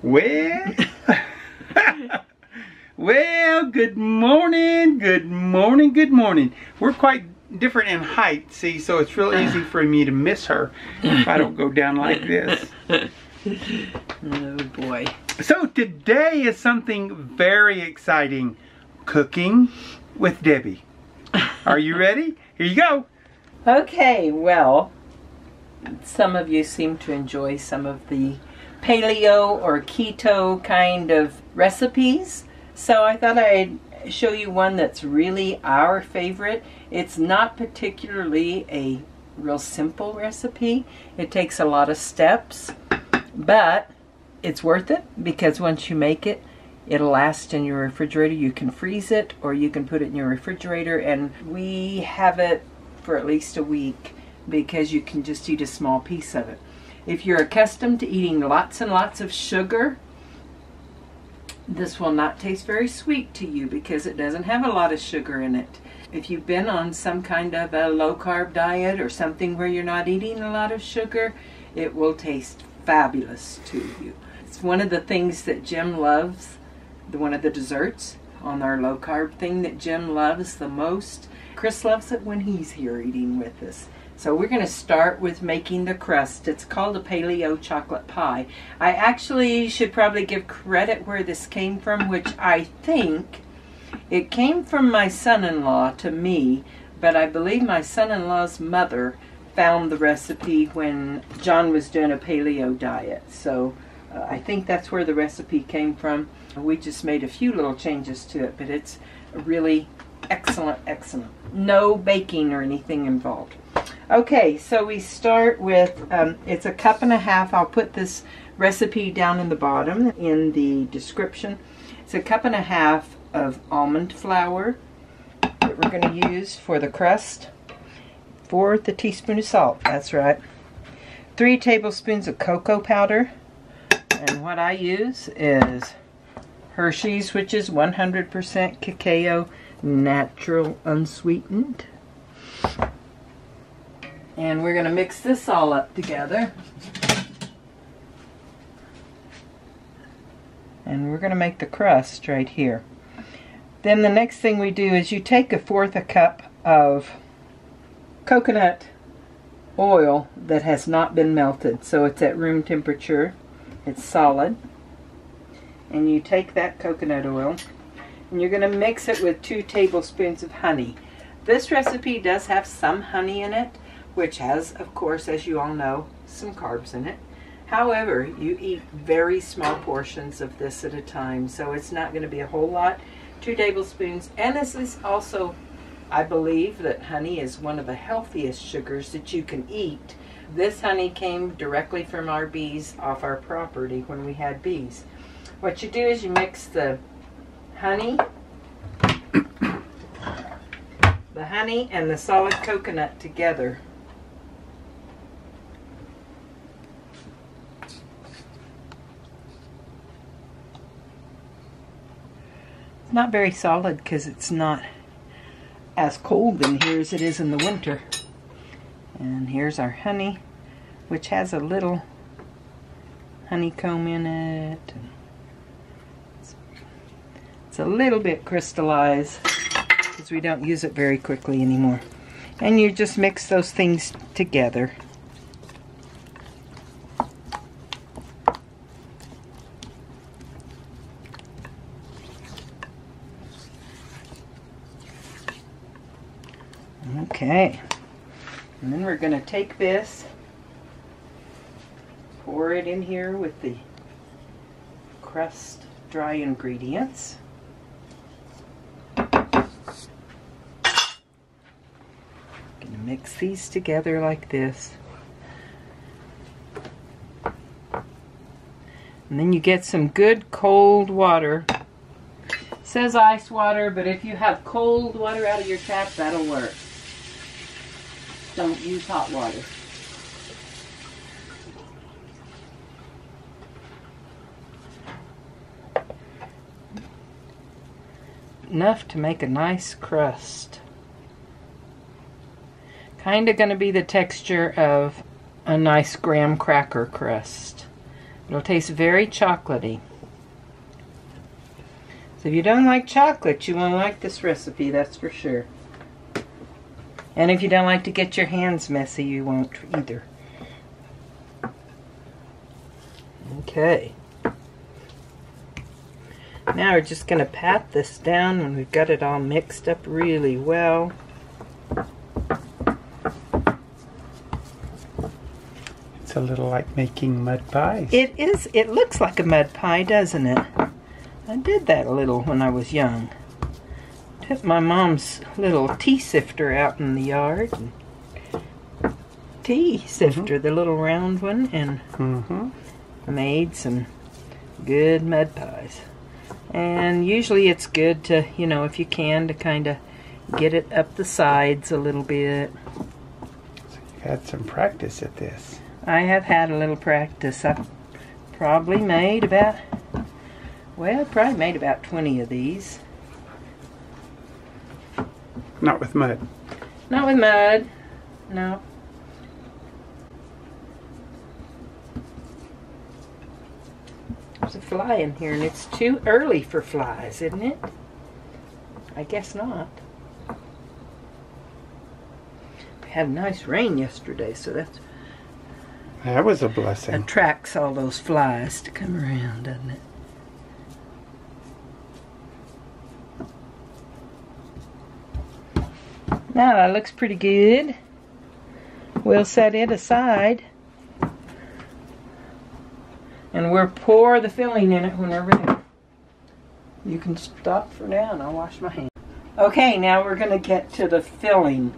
Well, well, good morning, good morning, good morning. We're quite different in height, see, so it's real easy for me to miss her if I don't go down like this. Oh boy. So today is something very exciting. Cooking with Debbie. Are you ready? Here you go. Okay, well, some of you seem to enjoy some of the paleo or keto kind of recipes. So I thought I'd show you one that's really our favorite. It's not particularly a real simple recipe. It takes a lot of steps, but it's worth it because once you make it, it'll last in your refrigerator. You can freeze it or you can put it in your refrigerator, and we have it for at least a week because you can just eat a small piece of it. If you're accustomed to eating lots and lots of sugar, this will not taste very sweet to you because it doesn't have a lot of sugar in it. If you've been on some kind of a low-carb diet or something where you're not eating a lot of sugar, it will taste fabulous to you. It's one of the things that Jim loves, one of the desserts on our low-carb thing that Jim loves the most. Chris loves it when he's here eating with us. So we're going to start with making the crust. It's called a Paleo chocolate pie. I actually should probably give credit where this came from, which I think it came from my son-in-law to me, but I believe my son-in-law's mother found the recipe when John was doing a paleo diet. So I think that's where the recipe came from. We just made a few little changes to it, but it's really excellent, excellent. No baking or anything involved. Okay, so we start with, it's a cup and a half. I'll put this recipe down in the bottom in the description. It's a cup and a half of almond flour that we're going to use for the crust. 1/4 teaspoon of salt, that's right. 3 tablespoons of cocoa powder. And what I use is Hershey's, which is 100% cacao, natural, unsweetened. And we're going to mix this all up together. And we're going to make the crust right here. Then the next thing we do is you take 1/4 cup of coconut oil that has not been melted. So it's at room temperature. It's solid. And you take that coconut oil and you're going to mix it with 2 tablespoons of honey. This recipe does have some honey in it, which has, of course, as you all know, some carbs in it. However, you eat very small portions of this at a time, so it's not going to be a whole lot. 2 tablespoons. And this is also, I believe that honey is one of the healthiest sugars that you can eat. This honey came directly from our bees off our property when we had bees. What you do is you mix the honey and the solid coconut together. It's not very solid because it's not as cold in here as it is in the winter. And here's our honey, which has a little honeycomb in it. It's a little bit crystallized because we don't use it very quickly anymore. And you just mix those things together. Okay. And then we're going to take this, pour it in here with the crust dry ingredients. Going to mix these together like this. And then you get some good cold water. It says ice water, but if you have cold water out of your tap, that'll work. Don't use hot water. Enough to make a nice crust. Kind of going to be the texture of a nice graham cracker crust. It'll taste very chocolatey. So if you don't like chocolate, you won't like this recipe, that's for sure. And if you don't like to get your hands messy, you won't either. Okay. Now we're just going to pat this down when we've got it all mixed up really well. It's a little like making mud pies. It is. It looks like a mud pie, doesn't it? I did that a little when I was young. Took my mom's little tea sifter out in the yard. Tea sifter, the little round one, and made some good mud pies. And usually it's good to, you know, if you can, to kind of get it up the sides a little bit. So you've had some practice at this. I have had a little practice. I've probably made about, well, probably made about 20 of these. Not with mud. Not with mud, no. There's a fly in here, and it's too early for flies, isn't it? I guess not. We had nice rain yesterday, so That was a blessing. attracts all those flies to come around, doesn't it? Now that looks pretty good. We'll set it aside. And we'll pour the filling in it when we're ready. You can stop for now and I'll wash my hands. Okay, now we're going to get to the filling.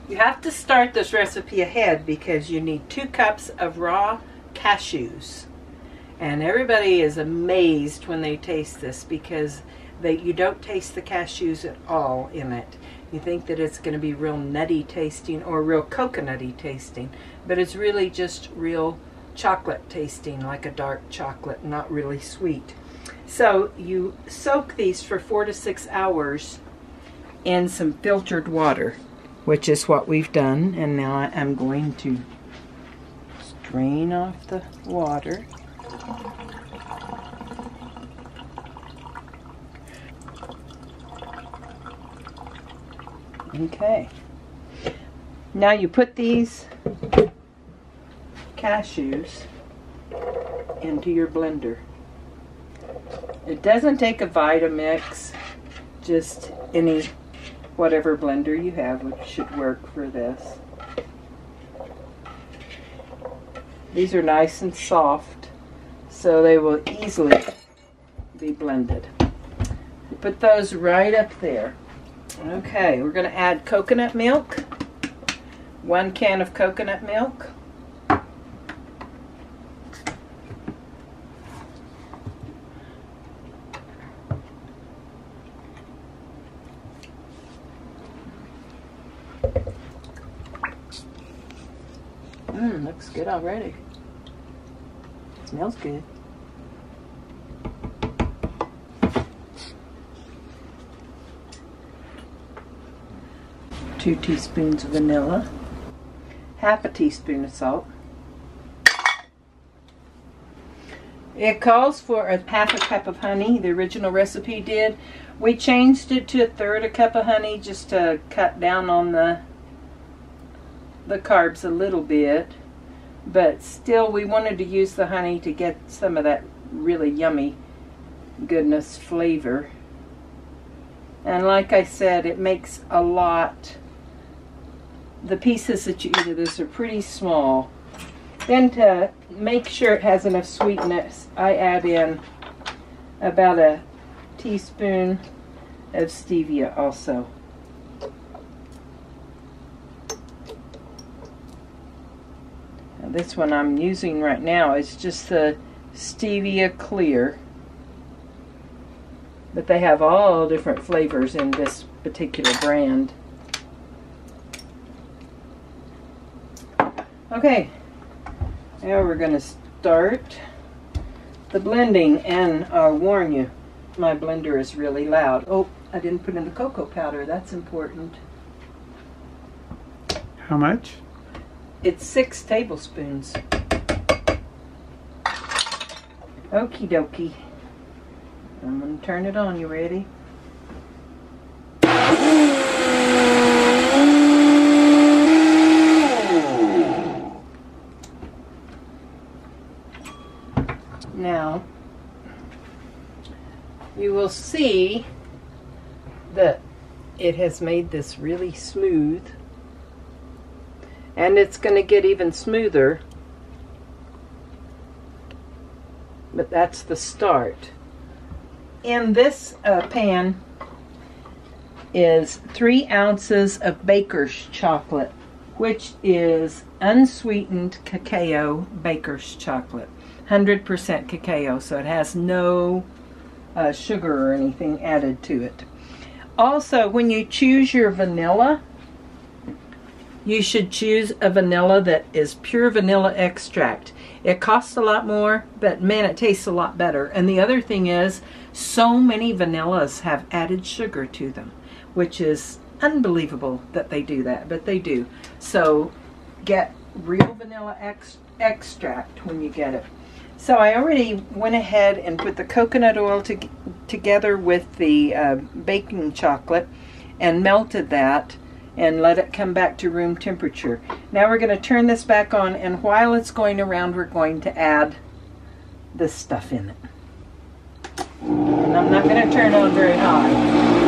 You have to start this recipe ahead because you need 2 cups of raw cashews. And everybody is amazed when they taste this because you don't taste the cashews at all in it. You think that it's going to be real nutty tasting or real coconutty tasting, but it's really just real chocolate tasting, like a dark chocolate, not really sweet. So you soak these for 4 to 6 hours in some filtered water, which is what we've done. And now I'm going to strain off the water. Okay. Now you put these cashews into your blender. It doesn't take a Vitamix, just any, whatever blender you have, which should work for this. These are nice and soft, so they will easily be blended. Put those right up there. Okay, we're going to add coconut milk. 1 can of coconut milk. Looks good already. Smells good. Two teaspoons of vanilla, half a teaspoon of salt. It calls for half a cup of honey. The original recipe did. We changed it to 1/3 cup of honey just to cut down on the carbs a little bit, but still we wanted to use the honey to get some of that really yummy goodness flavor. And like I said, it makes a lot. The pieces that you eat of this are pretty small. Then to make sure it has enough sweetness, I add in about a teaspoon of stevia also. Now this one I'm using right now is just the stevia clear, but they have all different flavors in this particular brand. Okay, now we're going to start the blending, and I'll warn you, my blender is really loud. Oh, I didn't put in the cocoa powder. That's important. How much? It's 6 tablespoons. Okie dokie. I'm going to turn it on. You ready? Now, you will see that it has made this really smooth, and it's going to get even smoother, but that's the start. In this pan is 3 ounces of baker's chocolate, which is unsweetened cacao baker's chocolate. 100% cacao, so it has no sugar or anything added to it. Also, when you choose your vanilla, you should choose a vanilla that is pure vanilla extract. It costs a lot more, but man, it tastes a lot better. And the other thing is, so many vanillas have added sugar to them, which is unbelievable that they do that, but they do. So get real vanilla extract when you get it. So I already went ahead and put the coconut oil together with the baking chocolate and melted that and let it come back to room temperature. Now we're going to turn this back on, and while it's going around, we're going to add this stuff in it. And I'm not going to turn it on very high.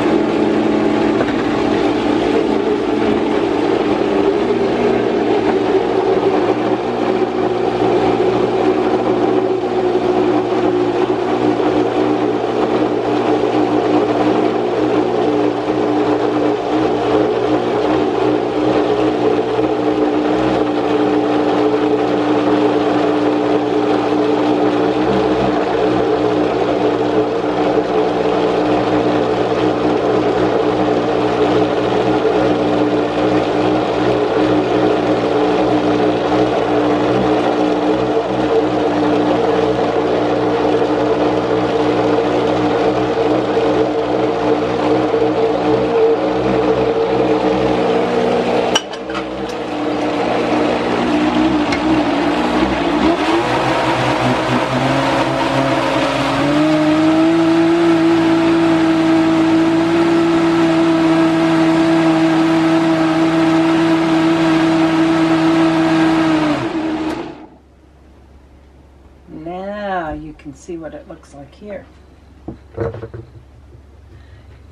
See what it looks like here.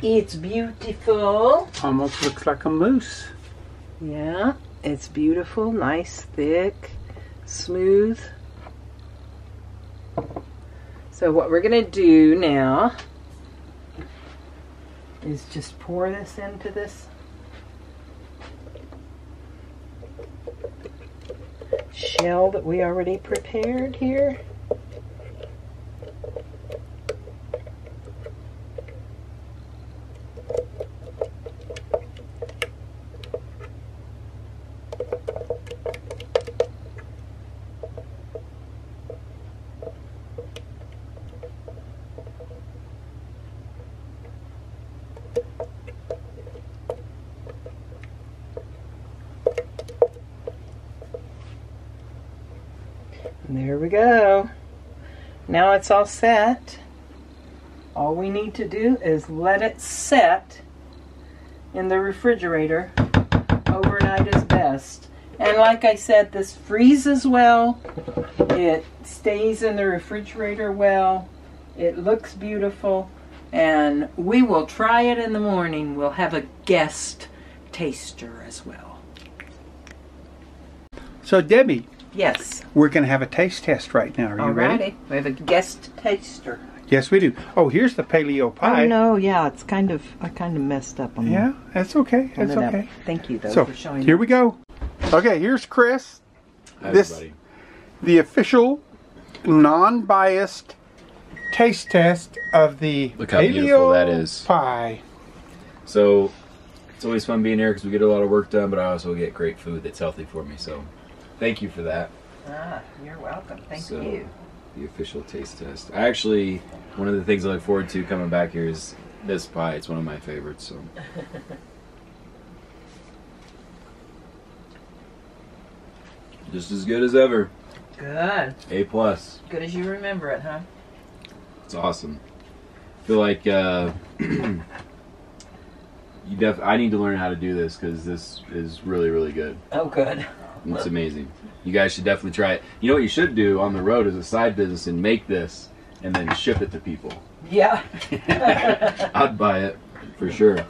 It's beautiful. Almost looks like a mousse. Yeah, it's beautiful, nice, thick, smooth. So what we're going to do now is just pour this into this shell that we already prepared here. There we go. Now it's all set. All we need to do is let it set in the refrigerator. Overnight is best. And like I said, this freezes well. It stays in the refrigerator well. It looks beautiful. And we will try it in the morning. We'll have a guest taster as well. So Debbie. Yes. We're going to have a taste test right now. Are you ready? We have a guest taster. Yes, we do. Oh, here's the Paleo Pie. Oh no, yeah, it's I kind of messed up on Yeah, that's okay. That's okay. Thank you though So for showing here we go. Okay, here's Chris. Hi, this everybody. the official non-biased taste test of the Look how beautiful that is. Pie. So it's always fun being here because we get a lot of work done, but I also get great food that's healthy for me. So thank you for that. You're welcome. Thank So, you. The official taste test. I actually, one of the things I look forward to coming back here is this pie. It's one of my favorites. So. Just as good as ever. Good. A+. Good as you remember it, huh? It's awesome. I feel like I need to learn how to do this because this is really, really good. Oh, good. It's amazing. You guys should definitely try it. You know what you should do on the road as a side business and make this and then ship it to people. Yeah. I'd buy it for sure.